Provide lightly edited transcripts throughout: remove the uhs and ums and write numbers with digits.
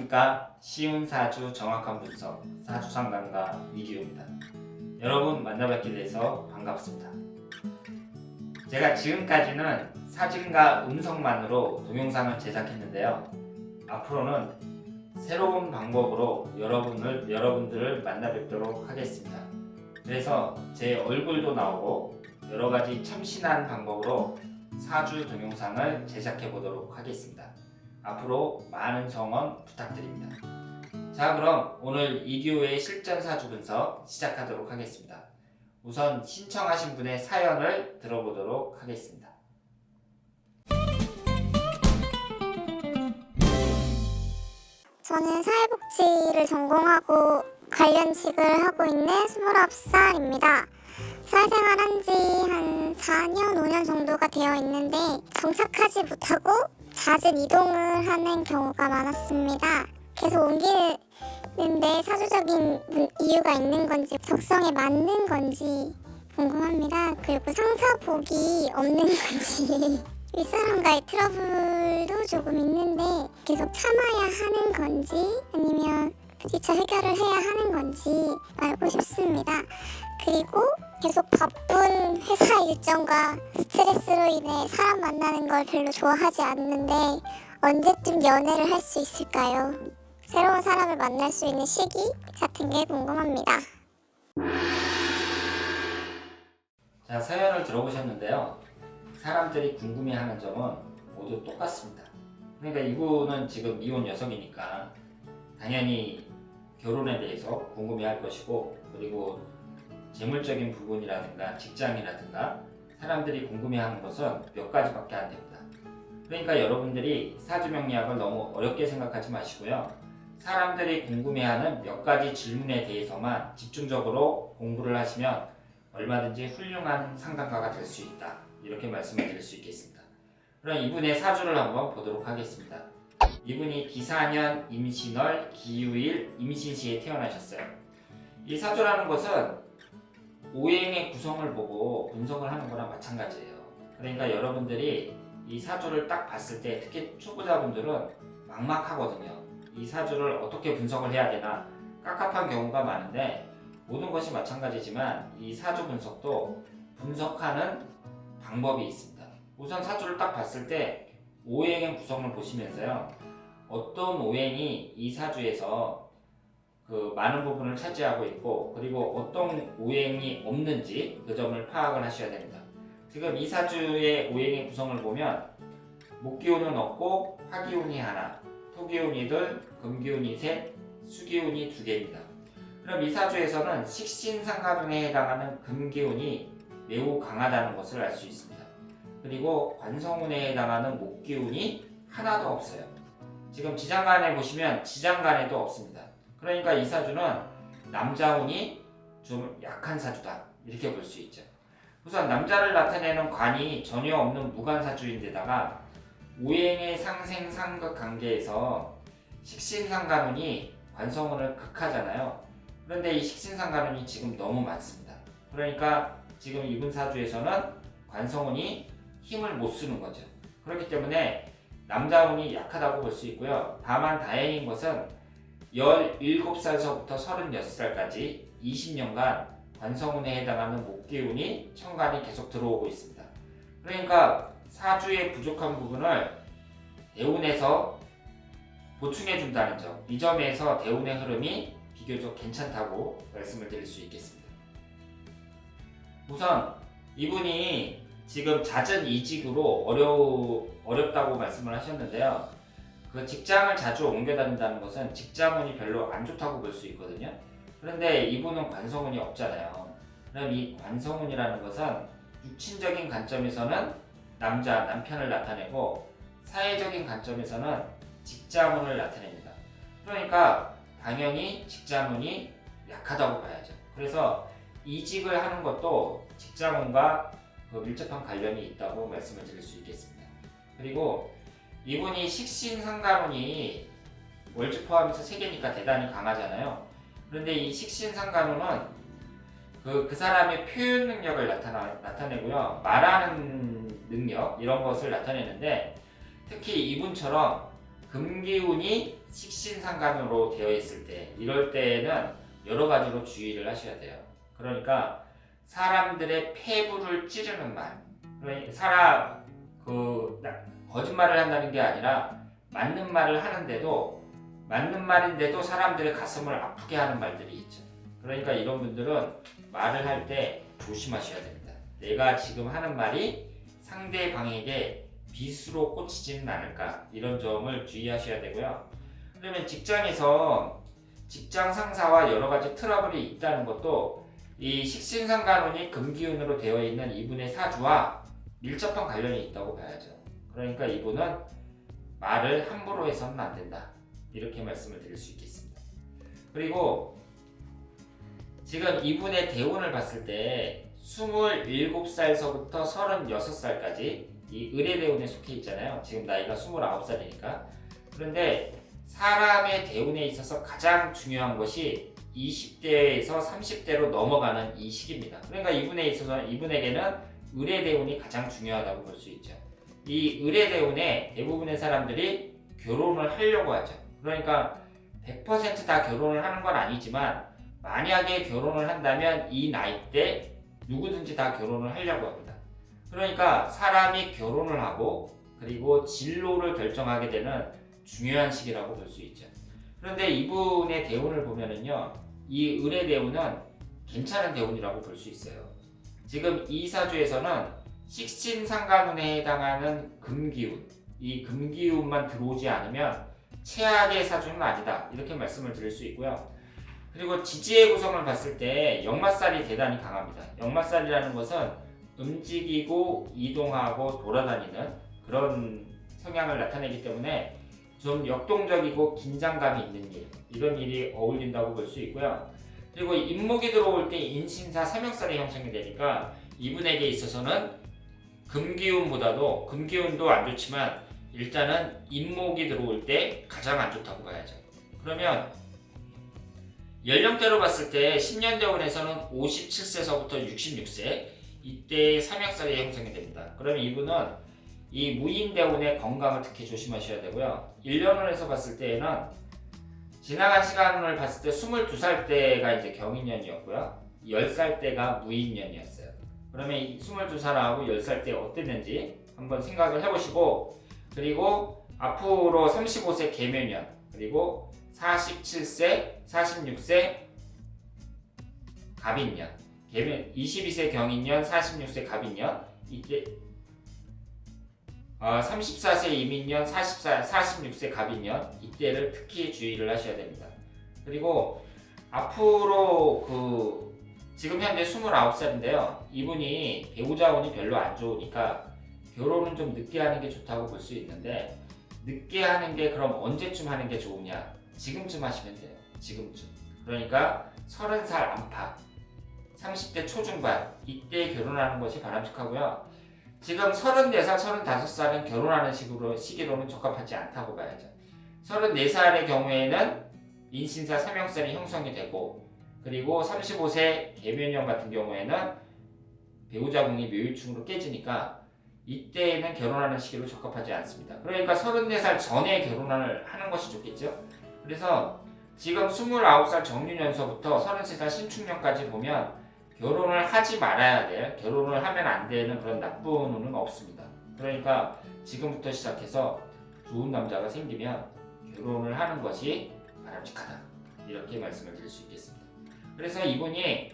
안녕하십니까. 쉬운 사주 정확한 분석 사주 상담가 이기호입니다. 여러분 만나뵙게 돼서 반갑습니다. 제가 지금까지는 사진과 음성만으로 동영상을 제작했는데요. 앞으로는 새로운 방법으로 여러분들을 만나뵙도록 하겠습니다. 그래서 제 얼굴도 나오고 여러가지 참신한 방법으로 사주 동영상을 제작해 보도록 하겠습니다. 앞으로 많은 성원 부탁드립니다. 자, 그럼 오늘 이기호의 실전 사주 분석 시작하도록 하겠습니다. 우선 신청하신 분의 사연을 들어보도록 하겠습니다. 저는 사회복지를 전공하고 관련직을 하고 있는 29살입니다. 사회생활한 지 한 4년, 5년 정도가 되어 있는데 정착하지 못하고 잦은 이동을 하는 경우가 많았습니다. 계속 옮기는데 사주적인 이유가 있는 건지 적성에 맞는 건지 궁금합니다. 그리고 상사복이 없는 건지 윗사람과의 트러블도 조금 있는데 계속 참아야 하는 건지 아니면 부딪혀 해결을 해야 하는 건지 알고 싶습니다. 그리고 계속 바쁜 회사 일정과 스트레스로 인해 사람 만나는 걸 별로 좋아하지 않는데 언제쯤 연애를 할 수 있을까요? 새로운 사람을 만날 수 있는 시기 같은 게 궁금합니다. 자, 사연을 들어보셨는데요. 사람들이 궁금해하는 점은 모두 똑같습니다. 그러니까 이분은 지금 미혼 여성이니까 당연히 결혼에 대해서 궁금해할 것이고, 그리고 재물적인 부분이라든가 직장이라든가 사람들이 궁금해하는 것은 몇 가지밖에 안 됩니다. 그러니까 여러분들이 사주명리학을 너무 어렵게 생각하지 마시고요. 사람들이 궁금해하는 몇 가지 질문에 대해서만 집중적으로 공부를 하시면 얼마든지 훌륭한 상담가가 될 수 있다. 이렇게 말씀을 드릴 수 있겠습니다. 그럼 이분의 사주를 한번 보도록 하겠습니다. 이분이 기사년, 임신월, 기유일, 임신시에 태어나셨어요. 이 사주라는 것은 오행의 구성을 보고 분석을 하는 거랑 마찬가지예요. 그러니까 여러분들이 이 사주를 딱 봤을 때 특히 초보자분들은 막막하거든요. 이 사주를 어떻게 분석을 해야 되나 깝깝한 경우가 많은데 모든 것이 마찬가지지만 이 사주 분석도 분석하는 방법이 있습니다. 우선 사주를 딱 봤을 때 오행의 구성을 보시면서요. 어떤 오행이 이 사주에서 많은 부분을 차지하고 있고, 그리고 어떤 오행이 없는지 그 점을 파악을 하셔야 됩니다. 지금 이 사주의 오행의 구성을 보면 목기운은 없고 화기운이 하나, 토기운이 둘, 금기운이 셋, 수기운이 두 개입니다. 그럼 이 사주에서는 식신상간운에 해당하는 금기운이 매우 강하다는 것을 알 수 있습니다. 그리고 관성운에 해당하는 목기운이 하나도 없어요. 지금 지장간에 보시면 지장간에도 없습니다. 그러니까 이 사주는 남자운이 좀 약한 사주다 이렇게 볼 수 있죠. 우선 남자를 나타내는 관이 전혀 없는 무관사주인데다가 오행의 상생상극 관계에서 식신상간운이 관성운을 극하잖아요. 그런데 이 식신상간운이 지금 너무 많습니다. 그러니까 지금 이분 사주에서는 관성운이 힘을 못 쓰는 거죠. 그렇기 때문에 남자운이 약하다고 볼 수 있고요. 다만 다행인 것은 17살서부터 36살까지 20년간 관성운에 해당하는 목기운이 천간이 계속 들어오고 있습니다. 그러니까 사주의 부족한 부분을 대운에서 보충해 준다는 점, 이 점에서 대운의 흐름이 비교적 괜찮다고 말씀을 드릴 수 있겠습니다. 우선 이분이 지금 잦은 이직으로 어렵다고 말씀을 하셨는데요. 그 직장을 자주 옮겨 다닌다는 것은 직장운이 별로 안 좋다고 볼 수 있거든요. 그런데 이분은 관성운이 없잖아요. 그럼 이 관성운이라는 것은 육친적인 관점에서는 남편을 나타내고 사회적인 관점에서는 직장운을 나타냅니다. 그러니까 당연히 직장운이 약하다고 봐야죠. 그래서 이직을 하는 것도 직장운과 밀접한 관련이 있다고 말씀을 드릴 수 있겠습니다. 그리고 이분이 식신상간운이 월주 포함해서 3개니까 대단히 강하잖아요. 그런데 이 식신상간운은 그 사람의 표현 능력을 나타내고요. 말하는 능력 이런 것을 나타내는데 특히 이분처럼 금기운이 식신상간으로 되어 있을 때, 이럴 때는 여러 가지로 주의를 하셔야 돼요. 그러니까 사람들의 폐부를 찌르는 말, 거짓말을 한다는 게 아니라 맞는 말을 하는데도, 맞는 말인데도 사람들의 가슴을 아프게 하는 말들이 있죠. 그러니까 이런 분들은 말을 할 때 조심하셔야 됩니다. 내가 지금 하는 말이 상대방에게 빗으로 꽂히지는 않을까, 이런 점을 주의하셔야 되고요. 그러면 직장에서 직장 상사와 여러 가지 트러블이 있다는 것도 이 식신상간운이 금기운으로 되어 있는 이분의 사주와 밀접한 관련이 있다고 봐야죠. 그러니까 이분은 말을 함부로 해서는 안 된다, 이렇게 말씀을 드릴 수 있겠습니다. 그리고 지금 이분의 대운을 봤을 때 27살서부터 36살까지 이 을의 대운에 속해 있잖아요. 지금 나이가 29살이니까. 그런데 사람의 대운에 있어서 가장 중요한 것이 20대에서 30대로 넘어가는 이 시기입니다. 그러니까 이분에 있어서 이분에게는 을의 대운이 가장 중요하다고 볼 수 있죠. 이 을의 대운에 대부분의 사람들이 결혼을 하려고 하죠. 그러니까 100% 다 결혼을 하는 건 아니지만 만약에 결혼을 한다면 이 나이 때 누구든지 다 결혼을 하려고 합니다. 그러니까 사람이 결혼을 하고 그리고 진로를 결정하게 되는 중요한 시기라고 볼 수 있죠. 그런데 이분의 대운을 보면은요, 이 을의 대운은 괜찮은 대운이라고 볼 수 있어요. 지금 이 사주에서는 식신상간운에 해당하는 금기운, 이 금기운만 들어오지 않으면 최악의 사주는 아니다, 이렇게 말씀을 드릴 수 있고요. 그리고 지지의 구성을 봤을 때 역마살이 대단히 강합니다. 역마살이라는 것은 움직이고 이동하고 돌아다니는 그런 성향을 나타내기 때문에 좀 역동적이고 긴장감이 있는 일, 이런 일이 어울린다고 볼 수 있고요. 그리고 임목이 들어올 때 인신사 삼형살이 형성이 되니까 이분에게 있어서는 금기운보다도, 금기운도 안 좋지만 일단은 임목이 들어올 때 가장 안 좋다고 봐야죠. 그러면 연령대로 봤을 때 신년대운에서는 57세서부터 66세, 이때 삼형살이 형성이 됩니다. 그러면 이분은 이 무인대운의 건강을 특히 조심하셔야 되고요. 1년을 해서 봤을 때에는 지나간 시간을 봤을 때 22살 때가 이제 경인년이었고요. 10살 때가 무인년이었어요. 그러면 이 22살하고 10살 때 어땠는지 한번 생각을 해보시고, 그리고 앞으로 35세 계묘년, 그리고 47세, 46세 갑인년, 22세 경인년, 46세 갑인년, 이때 34세 이민년, 46세 갑인년, 이때를 특히 주의를 하셔야 됩니다. 그리고 앞으로 지금 현재 29살인데요. 이분이 배우자운이 별로 안 좋으니까 결혼은 좀 늦게 하는 게 좋다고 볼 수 있는데, 늦게 하는 게 그럼 언제쯤 하는 게 좋으냐? 지금쯤 하시면 돼요. 지금쯤. 그러니까 30살 안팎, 30대 초중반, 이때 결혼하는 것이 바람직하고요. 지금 34살, 35살은 결혼하는 시기로는 적합하지 않다고 봐야죠. 34살의 경우에는 인신사 삼형살이 형성이 되고, 그리고 35세 계묘년 같은 경우에는 배우자궁이 묘유충으로 깨지니까 이때에는 결혼하는 시기로 적합하지 않습니다. 그러니까 34살 전에 결혼을 하는 것이 좋겠죠. 그래서 지금 29살 정유년서부터 33살 신축년까지 보면 결혼을 하지 말아야 될, 결혼을 하면 안 되는 그런 나쁜 운은 없습니다. 그러니까 지금부터 시작해서 좋은 남자가 생기면 결혼을 하는 것이 바람직하다, 이렇게 말씀을 드릴 수 있겠습니다. 그래서 이분이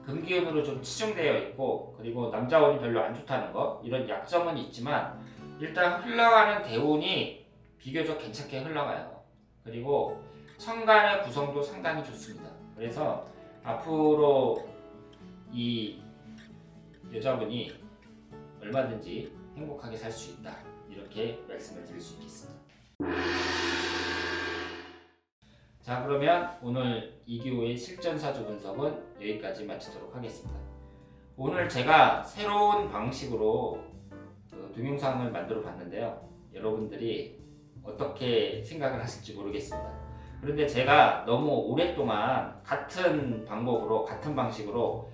금기운으로 좀 치중되어 있고, 그리고 남자운이 별로 안 좋다는 거, 이런 약점은 있지만 일단 흘러가는 대운이 비교적 괜찮게 흘러가요. 그리고 천간의 구성도 상당히 좋습니다. 그래서 앞으로 이 여자분이 얼마든지 행복하게 살 수 있다, 이렇게 말씀을 드릴 수 있겠습니다. 자, 그러면 오늘 이기호의 실전사주 분석은 여기까지 마치도록 하겠습니다. 오늘 제가 새로운 방식으로 동영상을 만들어 봤는데요. 여러분들이 어떻게 생각을 하실지 모르겠습니다. 그런데 제가 너무 오랫동안 같은 방법으로, 같은 방식으로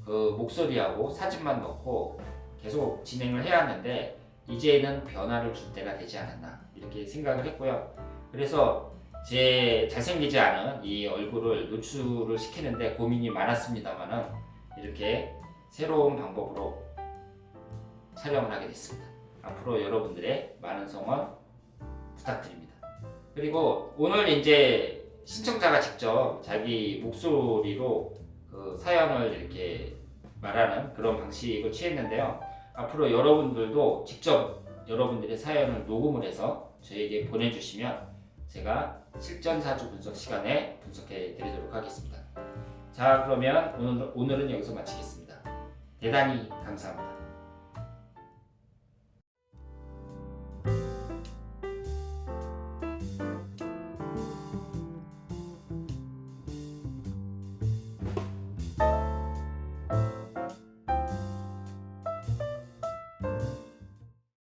목소리하고 사진만 넣고 계속 진행을 해왔는데, 이제는 변화를 줄 때가 되지 않았나 이렇게 생각을 했고요. 그래서 제 잘생기지 않은 이 얼굴을 노출을 시키는데 고민이 많았습니다만은 이렇게 새로운 방법으로 촬영을 하게 됐습니다. 앞으로 여러분들의 많은 성원 부탁드립니다. 그리고 오늘 이제 신청자가 직접 자기 목소리로 그 사연을 이렇게 말하는 그런 방식을 취했는데요. 앞으로 여러분들도 직접 여러분들의 사연을 녹음을 해서 저에게 보내주시면 제가 실전사주 분석 시간에 분석해 드리도록 하겠습니다. 자, 그러면 오늘은 여기서 마치겠습니다. 대단히 감사합니다.